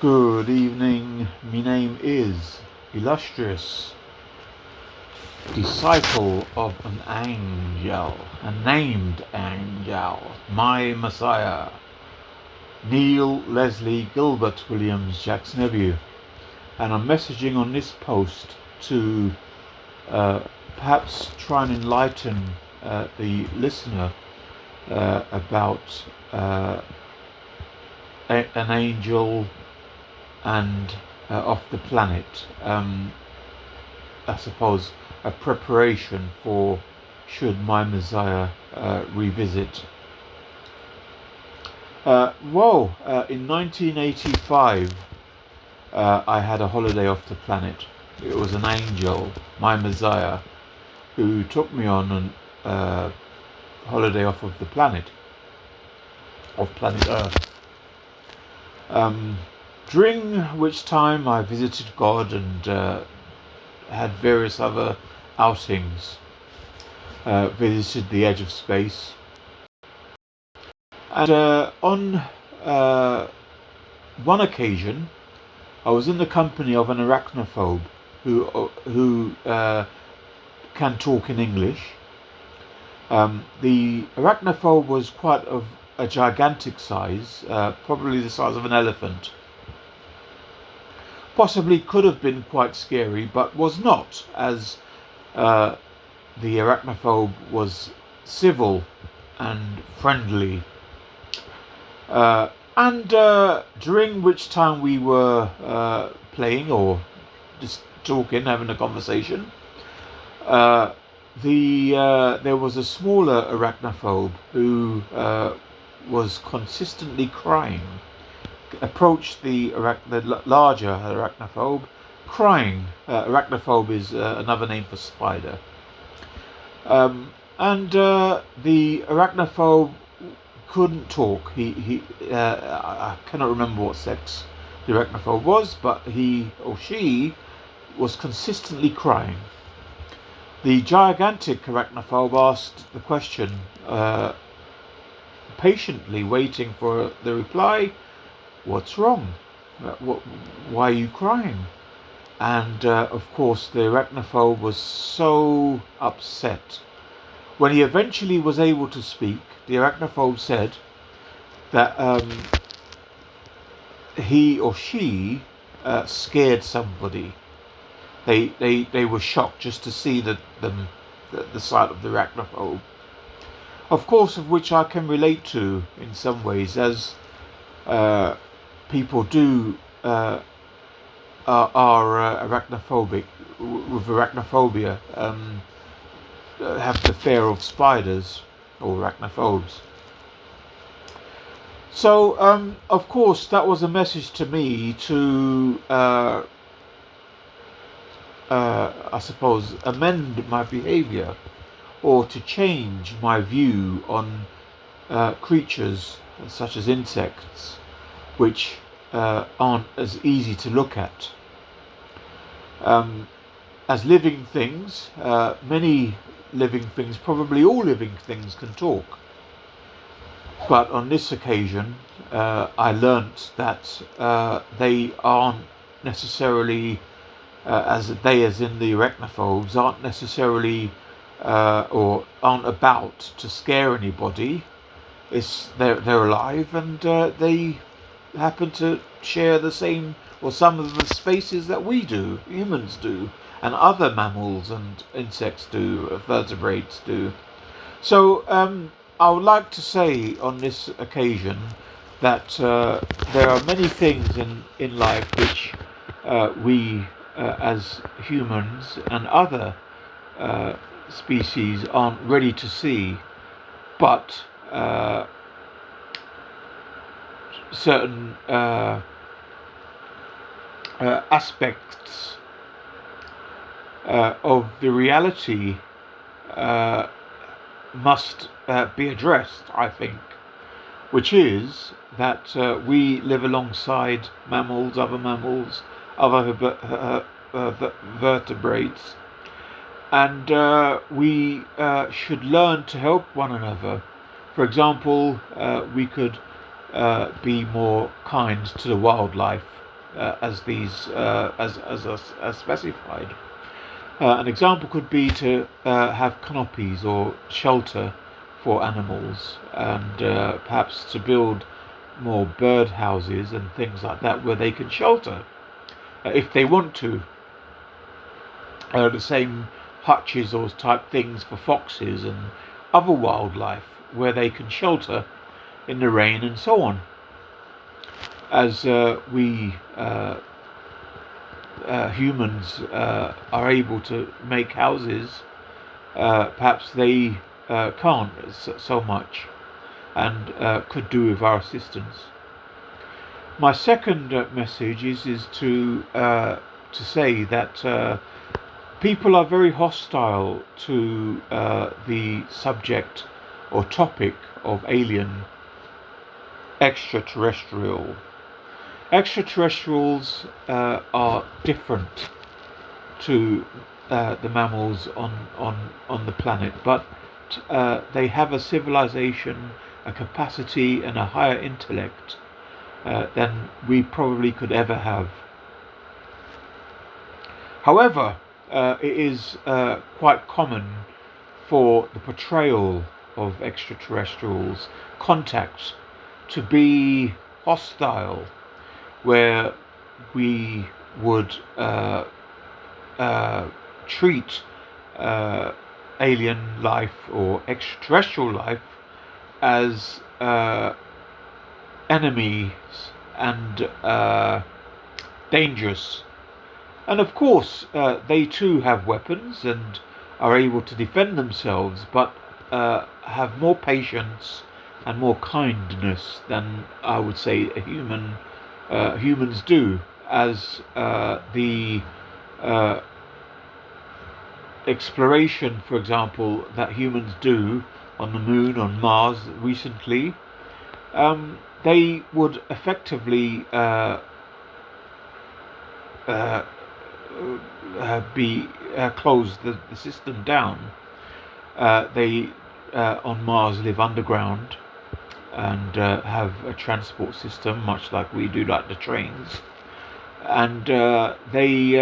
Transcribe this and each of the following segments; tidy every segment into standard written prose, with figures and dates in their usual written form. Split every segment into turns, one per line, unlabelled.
Good evening. My name is illustrious disciple of an angel, a named angel, my Messiah, N.L.G.W.J Williams, Jack's nephew, and I'm messaging on this post to perhaps try and enlighten the listener about an angel and off the planet. I suppose a preparation for should my Messiah revisit. In 1985, I had a holiday off the planet. It was an angel, my Messiah, who took me on a holiday off of the planet, of planet Earth. During which time I visited God and had various other outings. Visited the edge of space. And on one occasion, I was in the company of an arachnophobe who can talk in English. The arachnophobe was quite of a gigantic size, probably the size of an elephant. Possibly could have been quite scary, but was not, as the arachnophobe was civil and friendly. During which time we were playing or just talking, having a conversation, there was a smaller arachnophobe who was consistently crying. Approached the larger arachnophobe, crying. Arachnophobe is another name for spider. The arachnophobe couldn't talk. I cannot remember what sex the arachnophobe was, but he or she was consistently crying. The gigantic arachnophobe asked the question, patiently waiting for the reply. What's wrong? Why are you crying? And of course the arachnophobe was so upset. When he eventually was able to speak, the arachnophobe said that he or she scared somebody. They were shocked just to see the sight of the arachnophobe. Of course, of which I can relate to in some ways, as people do are arachnophobic, with arachnophobia, have the fear of spiders or arachnophobes. So, of course, that was a message to me to, I suppose, amend my behaviour or to change my view on creatures such as insects, which aren't as easy to look at. As living things, many living things, probably all living things, can talk. But on this occasion, I learnt that they aren't necessarily, as in the arachnophobes, aren't necessarily or aren't about to scare anybody. They're alive, and they happen to share the same or some of the spaces that we do, humans do, and other mammals and insects do, vertebrates do. So I would like to say on this occasion that there are many things in life which we as humans and other species aren't ready to see, but certain aspects of the reality must be addressed, I think, which is that we live alongside mammals, other vertebrates, and we should learn to help one another. For example, we could be more kind to the wildlife. as these as specified. An example could be to have canopies or shelter for animals, and perhaps to build more bird houses and things like that where they can shelter if they want to. The same hutches or type things for foxes and other wildlife where they can shelter in the rain and so on. As we humans are able to make houses, perhaps they can't so much, and could do with our assistance. My second message is to say that people are very hostile to the subject or topic of alien extraterrestrial. Extraterrestrials are different to the mammals on the planet, but they have a civilization, a capacity, and a higher intellect than we probably could ever have. However, it is quite common for the portrayal of extraterrestrials, contact, to be hostile, where we would treat alien life or extraterrestrial life as enemies and dangerous. And of course, they too have weapons and are able to defend themselves, but have more patience and more kindness than I would say humans do, as the exploration, for example, that humans do on the moon, on Mars recently, they would effectively close the system down. They on Mars live underground and have a transport system much like we do, like the trains, and they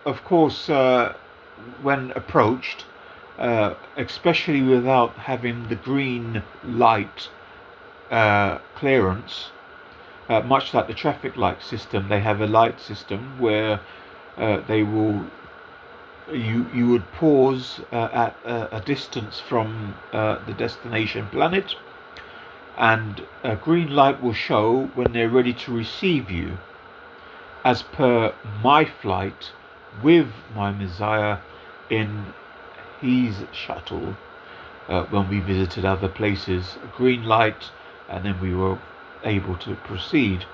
of course when approached, especially without having the green light clearance, much like the traffic light system, they have a light system where they will you would pause at a distance from the destination planet, and a green light will show when they're ready to receive you, as per my flight with my Messiah in his shuttle when we visited other places. A green light, and then we were able to proceed.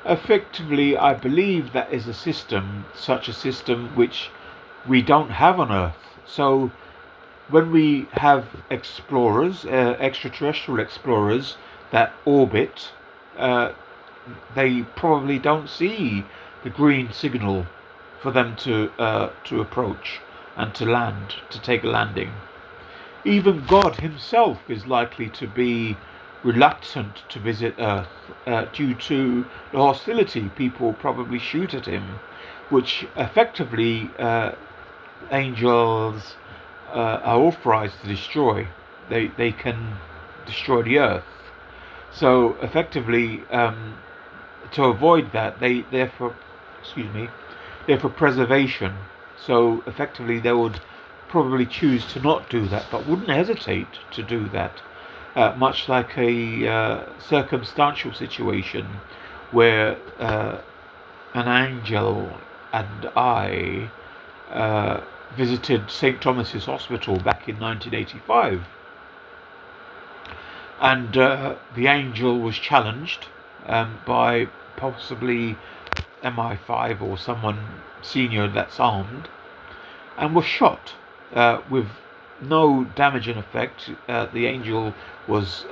Effectively, I believe that is a system, such a system which we don't have on Earth. So when we have explorers, extraterrestrial explorers that orbit, they probably don't see the green signal for them to approach and to land, to take a landing. Even God himself is likely to be reluctant to visit Earth due to the hostility. People probably shoot at him, which effectively angels are authorized to destroy. They can destroy the Earth. So effectively, to avoid that, they're for preservation. So effectively, they would probably choose to not do that, but wouldn't hesitate to do that. Much like a circumstantial situation where an angel and I visited St. Thomas's Hospital back in 1985, and the angel was challenged by possibly MI5 or someone senior that's armed, and was shot with no damage in effect. The angel was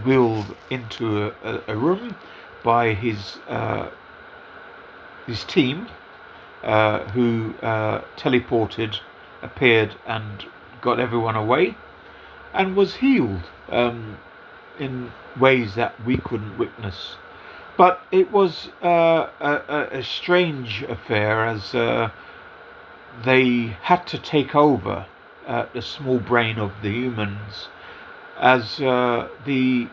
wheeled into a room by his team, who teleported, appeared, and got everyone away, and was healed in ways that we couldn't witness. But it was a strange affair, as they had to take over the small brain of the humans, as the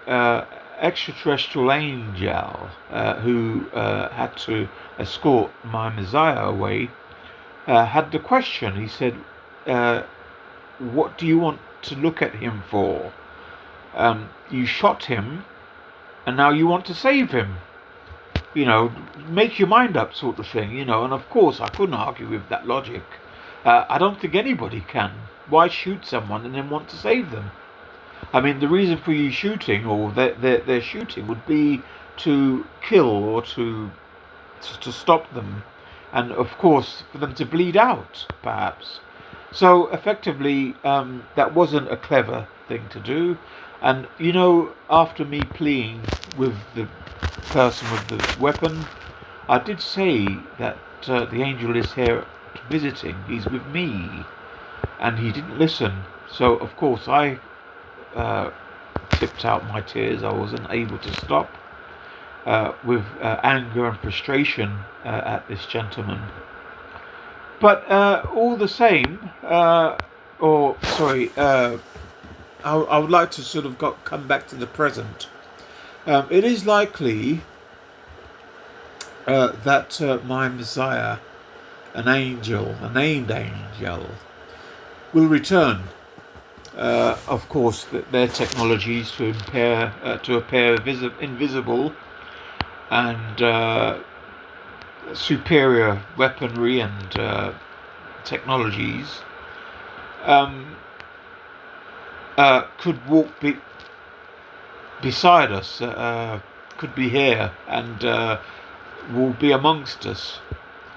extraterrestrial angel who had to escort my Messiah away had the question. He said, what do you want to look at him for? You shot him, and now you want to save him. Make your mind up, sort of thing. And of course I couldn't argue with that logic. I don't think anybody can. Why shoot someone and then want to save them? I mean, the reason for you shooting, or their shooting, would be to kill or to stop them, and of course for them to bleed out, perhaps. So effectively, that wasn't a clever thing to do. And after me pleading with the person with the weapon, I did say that the angel is here visiting. He's with me, and he didn't listen. So of course I tipped out my tears. I wasn't able to stop with anger and frustration at this gentleman. But all the same, I would like to sort of come back to the present. It is likely that my Messiah, an angel, a named angel, will return. Of course, their technologies to appear invisible, and superior weaponry and technologies could walk beside us, could be here, and will be amongst us.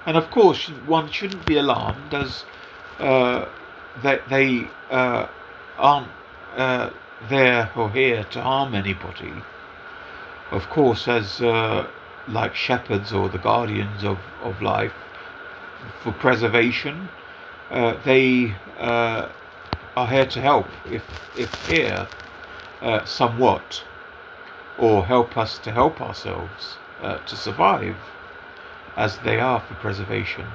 And of course, one shouldn't be alarmed, as they aren't there or here to harm anybody. Of course, as like shepherds or the guardians of life for preservation, they are here to help, if here, somewhat, or help us to help ourselves to survive, as they are for preservation.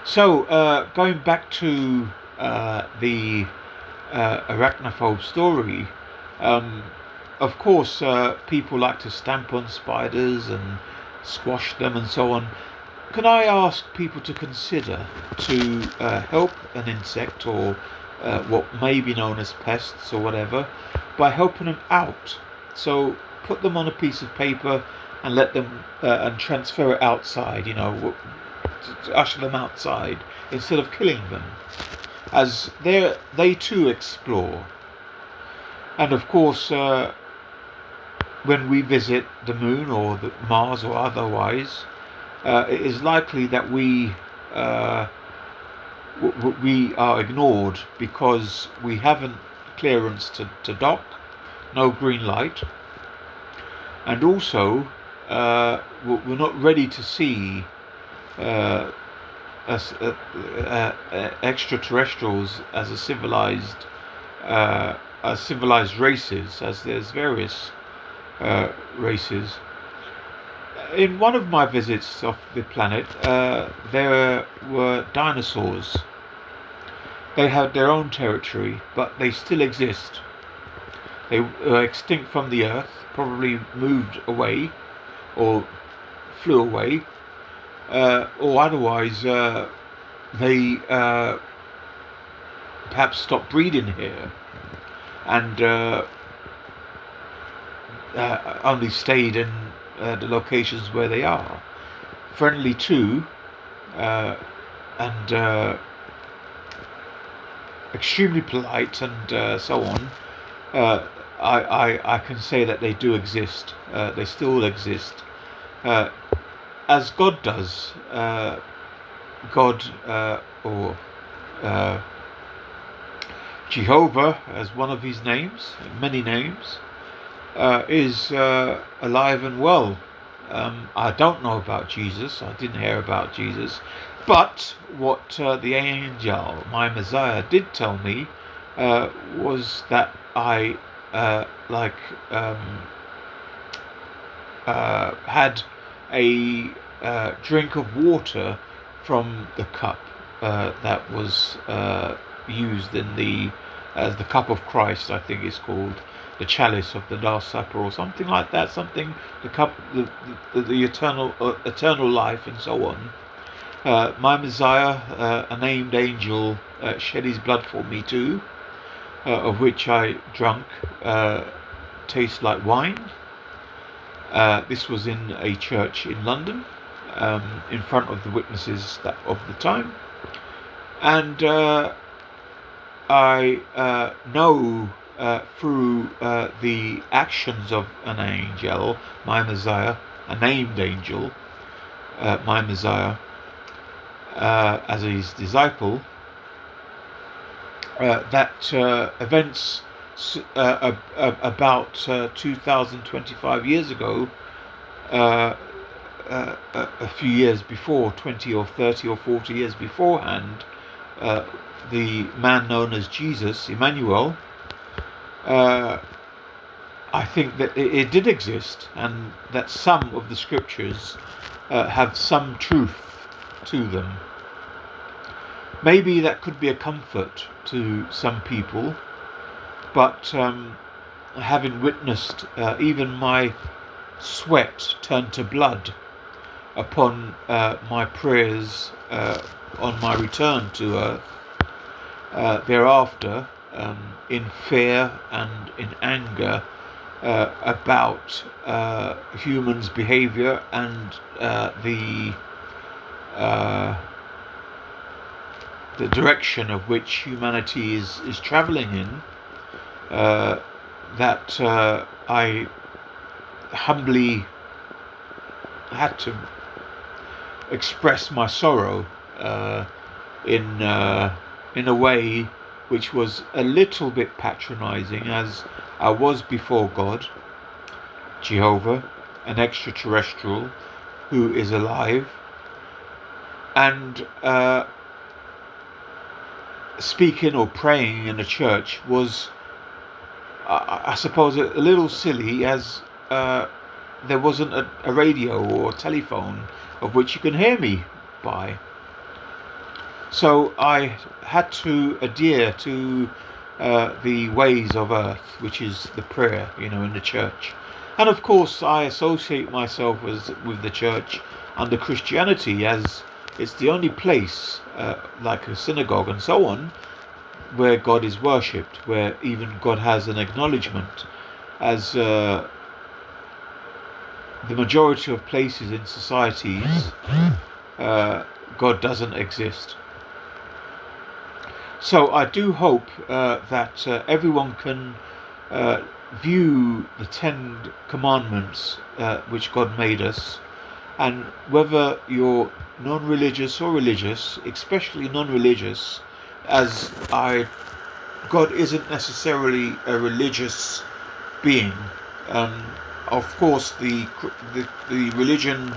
So, going back to the arachnophobe story, of course, people like to stamp on spiders and squash them and so on. Can I ask people to consider to help an insect, or what may be known as pests or whatever, by helping them out? So put them on a piece of paper and let them and transfer it outside, to usher them outside instead of killing them, as they too explore. And of course, when we visit the moon or the Mars or otherwise, it is likely that we are ignored because we haven't clearance to dock, no green light, and also we're not ready to see extraterrestrials as civilized races, as there's various races. In one of my visits off the planet, there were dinosaurs. They had their own territory, but they still exist. They were extinct from the Earth, probably moved away, or flew away, or otherwise they perhaps stopped breeding here, and only stayed in the locations where they are. Friendly too, and extremely polite, and so on. I can say that they do exist. They still exist, as God does. God, or Jehovah, as one of his names, many names, is alive and well. I don't know about Jesus. I didn't hear about Jesus. But what the angel, my Messiah, did tell me was that I, had a drink of water from the cup that was used in as the cup of Christ, I think it's called, the chalice of the Last Supper or something like that. Something, the cup, the eternal life, and so on. My Messiah, a named angel, shed his blood for me too, of which I drank. Tastes like wine. This was in a church in London, in front of the witnesses of the time, and I know through the actions of an angel, my Messiah, a named angel, my Messiah, as his disciple, that events about 2025 years ago, a few years before, 20 or 30 or 40 years beforehand, the man known as Jesus, Emmanuel, I think that it did exist, and that some of the scriptures have some truth to them. Maybe that could be a comfort to some people, but having witnessed even my sweat turn to blood upon my prayers on my return to earth, thereafter, in fear and in anger about humans' behavior and the direction of which humanity is traveling in, that I humbly had to express my sorrow in a way which was a little bit patronizing, as I was before God, Jehovah, an extraterrestrial who is alive, and speaking or praying in a church was, I suppose, a little silly, as there wasn't a radio or a telephone of which you can hear me by. So I had to adhere to the ways of earth, which is the prayer, in the church. And of course, I associate myself with the church under Christianity, as it's the only place, like a synagogue and so on, where God is worshipped, where even God has an acknowledgement, as the majority of places in societies, God doesn't exist. So I do hope that everyone can view the 10 commandments which God made us, and whether you're non-religious or religious, especially non-religious, as God isn't necessarily a religious being. Of course, the religion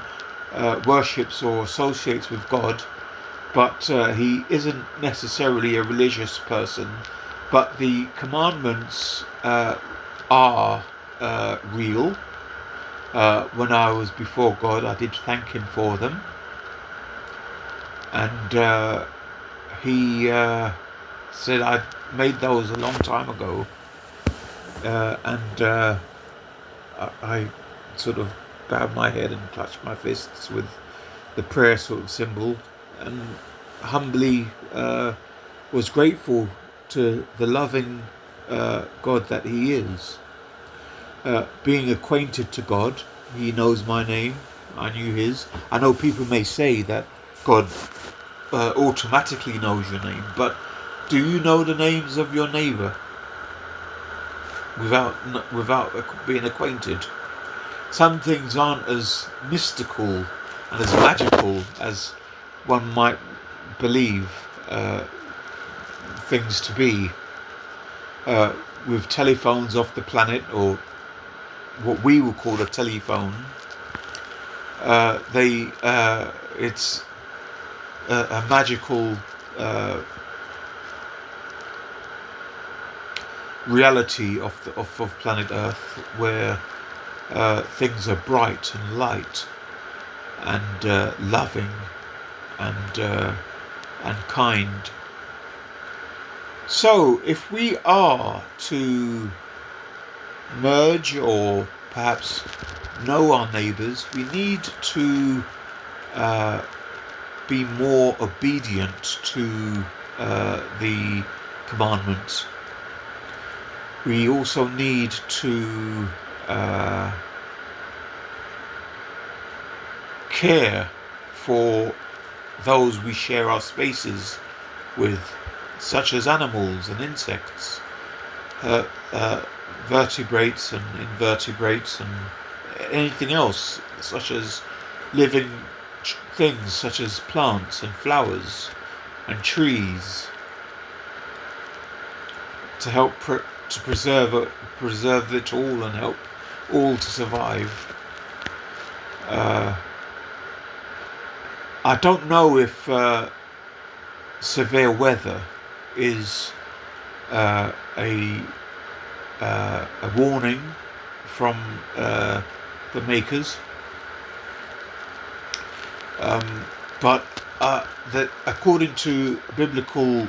worships or associates with God, but he isn't necessarily a religious person. But the commandments are real. When I was before God, I did thank him for them, and he said I made those a long time ago, and I sort of bowed my head and clutched my fists with the prayer sort of symbol, and humbly was grateful to the loving God that he is. Being acquainted to God, he knows my name, I knew his. I know people may say that God automatically knows your name, but do you know the names of your neighbour without being acquainted? Some things aren't as mystical and as magical as one might believe things to be. With telephones off the planet, or what we will call a telephone, it's a magical reality of planet Earth, where things are bright and light and loving and kind. So if we are to merge or perhaps know our neighbours, we need to be more obedient to the commandments. We also need to care for those we share our spaces with, such as animals and insects, vertebrates and invertebrates, and anything else, such as living things such as plants and flowers and trees, to help to preserve it all and help all to survive. I don't know if severe weather is a warning from the makers, but that according to biblical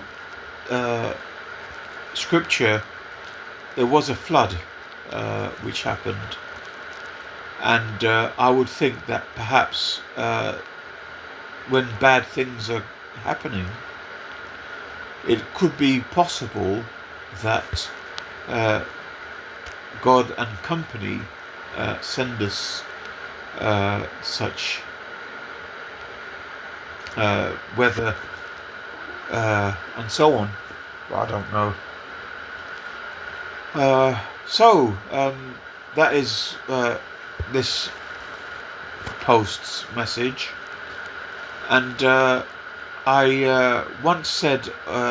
scripture, there was a flood which happened, and I would think that perhaps when bad things are happening, it could be possible that God and company send us such weather and so on. I don't know. So that is this post's message, and I once said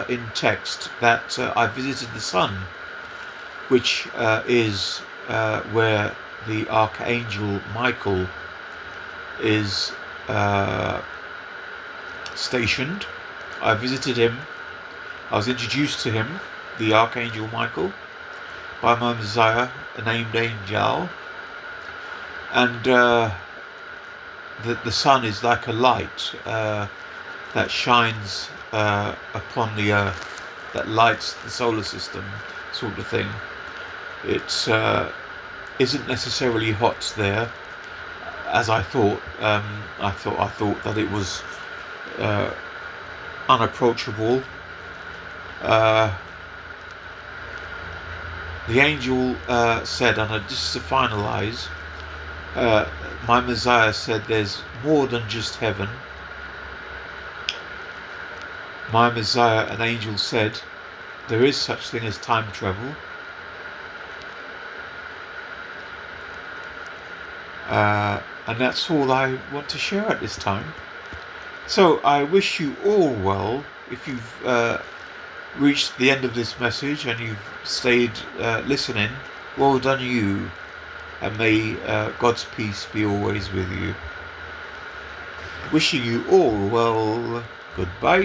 in text that I visited the sun, which is where the Archangel Michael is stationed. I visited him. I was introduced to him, the Archangel Michael, by my Messiah, named Angel, and the sun is like a light that shines upon the earth, that lights the solar system, sort of thing. It isn't necessarily hot there, as I thought. I thought that it was unapproachable. The angel said, and just to finalize, my Messiah said there's more than just heaven. My Messiah, an angel, said there is such thing as time travel. And that's all I want to share at this time. So I wish you all well. If you've reached the end of this message and you've stayed listening, well done you, and may God's peace be always with you. Wishing you all well. Goodbye.